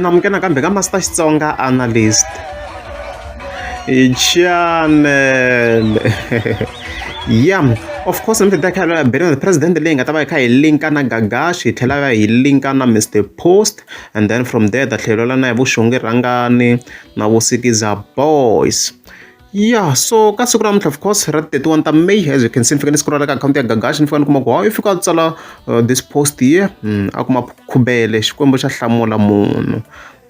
namukela kambe ka Master Xitsonga analyst. Channel. Yeah, of course, I'm the president leyi nga ta va hi linka na Gagash, hi tlhela hi linka na Mr. Post, and then from there ta tlhelela na hi vo Xongi Rhangani na vo Sikiza boys. Yeah, so ka siku ra namuntlha of course ra 31 ta May, as you can see, ni fika ni scroll ka account ya Gagash ni fika ni kuma ku i fika a tsala this post here, a kuma khubele xikwembu xa hlamula munhu.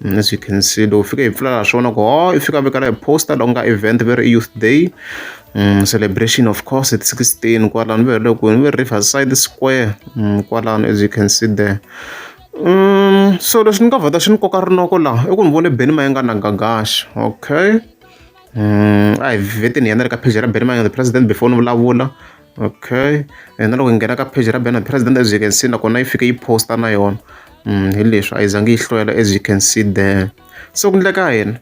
As you can see, lo fika hi pfula swona ku i fika vekela hi poster long event very youth day, celebration of course at 16 kwalano ve loko ni ve Riverside Square kwalano, as you can see there. So leswi ni nga vhota xi ni koka rinoko laha i ku ni vone Benny Mayengani na Gagash. Okay, a hi vheteni hi yana ka page ra Benny Mayengani the president before ni vulavula. Okay, na loko hi nghena ka page ra Benny the president, as you can see nakona yi fika yi posta na yona. Hi leswi a yi zangi yi hlwela, as you can see there. So ku ndleka yena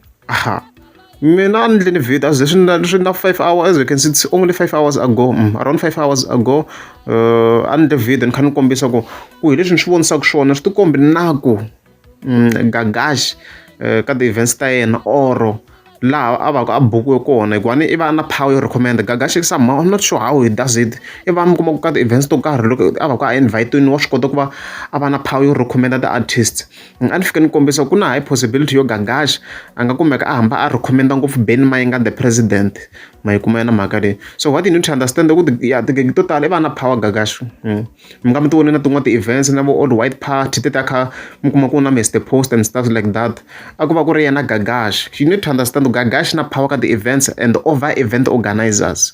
mina a ni endleni video as swi na 5 hours, as you can see it's only 5 hours ago, around 5 hours ago. A ni endle video ni kha ni kombisa ku hi leswi ni swi vonisaka swona swi ti kombi na ku Gagash ka ti-events ta yena oro laha a va ku a bukiwe kona hikuva i va na power yo recommend Gagash somehow, I'm not sure how he does it. I va mi kuma ku ka ti-events to karhi loko a va ku a invite-iwini wa swi kota ku va a va na power yo recommenda ti-artists. A ni fika ni kombisa ku na high possibility yo Gagash a nga kumeka a hamba a recommenda ngopfu Benny Mayengani the president, ma yi kuma yena mhaka leyi. So what you need to understand ku tigigi to tala i va na power Gagash. Mi nga mi ti voni na tin'wana ti-events na vo Old White Party ti ta kha mi kuma ku na Mr. Post and stuff like that, a ku va ku ri yena Gagash. You need to understand Gagash na power ka the-events and over event organizers.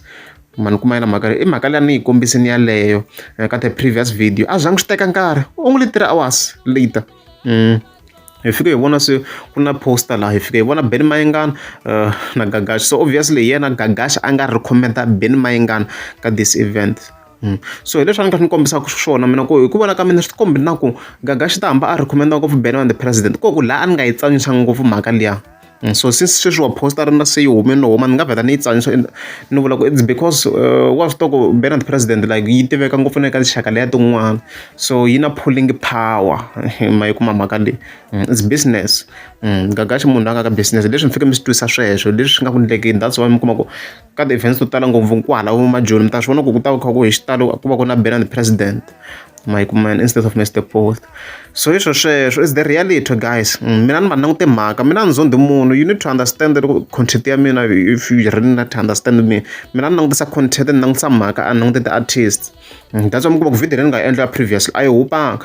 Mani kuma yena mhaka leyi i mhaka leyi a ni yi kombisini yaleyo ka the previous video. A zangi swi teka nkarhi, only 3 hours later. Hi fika hi vona se ku na poster laha, hi fika hi vona Benny Mayengani na Gagash. So obviously yena Gagash a nga recommenda Benny Mayengani ka this event. So hi leswi a ni kha ni kombisaka swona mina ku hi ku vona ka mina swi kombi na ku Gagash ta hamba a recommenda ngopfu Benny Mayengani the president, koku laha a ni nga yi tsanisa ngopfu mhaka liya. So since sweswi wa poster ri na se yi hume no huma ni nga vheta ni yi tsanisa ni vula ku it's because wa swi tiva ku Benny the president like yi tiveka ngopfu na eka tinxaka leya tin'wana, so yi na pulling power. Ma yi kuma mhaka leyi, it's business. Gagash munhu a nga ka business, leswi mi fika mi swi twisa sweswo leswi swi nga ku endlekeni. That's why mi kuma ku ka ti-events to tala ngopfu kwala vo majoni mi ta swi vona ku ta kha ku hi xitalo ku va ku na Benny the president, ma yi kuma instead of Mr. Post. So hiswo sweswo is the reality guys. Mina ni va languti mhaka, mina ni zondi munhu. You need to understand that content ya mina, if you really not understand me, mina ni langutisa content, ni langutisa mhaka, a ni languti ti-artist. That's why mi kuma ku video leyi ni nga endla previously a yi hupanga.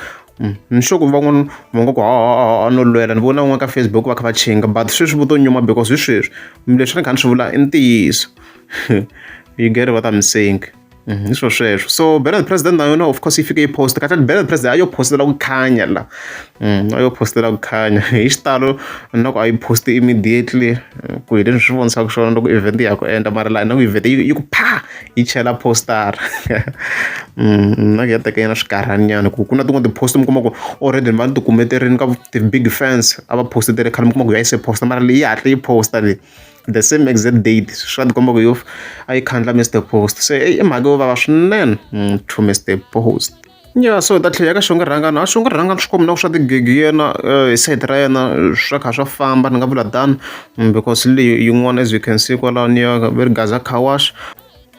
Ni sure ku van'wana va nga ku no lwela, ni vona van'wana ka Facebook va kha va chinga, but sweswi vo to nyuma because hi sweswi leswi ni kha ni swi vula i ntiyiso. You get what I'm saying? Hiswo sweswo. So Benny the president na yona of course yi fike yi posta kahle. Benny the president a yo postela ku khanya la, a yo postela ku khanya hi xitalo na ku a yi posti immediately ku hi leswi swi vonisaka swona loko event ya ku endla, mara laha na ku event yi ku pha yi chela poster. Na ku ya teka yena swikarhanyana ku na tin'wana ti-post mi kuma ku already ni va ni ti kumeterini ka ti-big fans a va postitele khale, mi kuma ku ya yi se posta mara leyi yi hatla yi posta leyi the same exact date. Swi va ti komba ku yo a yi khandla Mr. Post. So i mhaka yo vava swinene to Mr. Post. Yeah, so ta tlhela ka Xongi Rhangani, a Xongi Rhangani swi kombi na ku swa tigigi yena hi side ra yena swa kha swa famba, ni nga vula tani because leyi yin'wana as you can see kwalani ya very Gaza car wash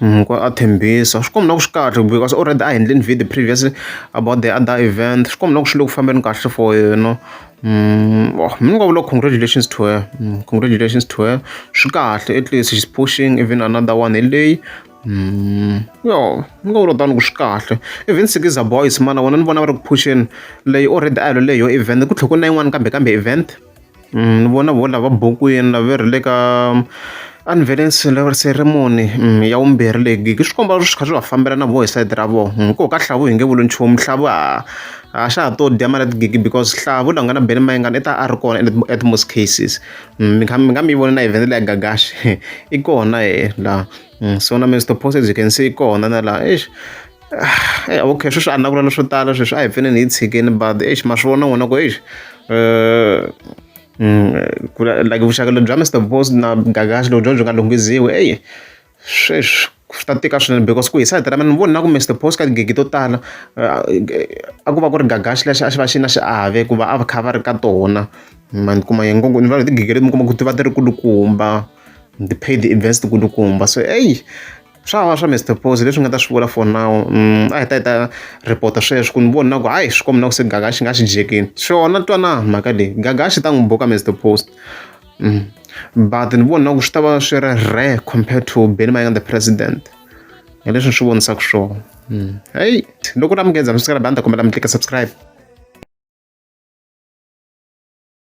a thembisa swi kombi na ku swi kahle because already a endleni video previously about the other event. Swi kombi na ku swi le ku fambeni kahle for yena. Mi nga vula congratulations to her, congratulations to her. Swi kahle, at least she's pushing even another one hi leyi. Yo, mi nga vula tani ku swi kahle. Even Sikiza boys mana vona ni vona va ri ku pusheni leyi already a hi leyo event, ku tlhela ku na yin'wana kambe event. Ni vona vo lava bukwini la ve ri le ka unveiling ceremony ya vumbirhi leyi gigi. Swi komba swi kha swi va fambela na vo hi side ra vona. Koho ka Hlavu hi nge vuli nchumu, Hlavu a xa ha to dya mara tigigi because Hlavu la nga na Benny Mayengani i ta a ri kona at most cases. Mi nga mi vona na event leya Gagash i kona la. So na Mr. Post as you can see i kona na la. Okay, sweswi a ni na vula swo tala sweswi a hi fanele hi tshikeni, but ma swi vona n'wina ku like vuxaka lebyi bya Mr. Post na Gagash loko byo nga lunghiziwi sweswi swi ta tika swinene because ku hi sayiti ra mina ni voni na ku Mr Post ka tigigi to tala a ku va ku ri Gagash lexi a xi va xi na xiave ku va a va kha va ri ka tona ni kuma ni vula tigigi leti mi kuma ku ti va ti ri kulukumba ti-paid events ti kulukumba so swa va swa Mr Post leswi nga ta swi vula for now a hi ta report-a sweswo ku ni voni na ku hayi swi komba na ku se Gagash nga xi jekini xona twana mhaka leyi Gagash ta n'wi buka Mr Post but ni voni na ku swi ta va swi ri rare compared to Benny Mayengani the president hi leswi ni swi vonisaka swona loko u ri amukeza mi swi nga bani ta kombela mi tlika subscribe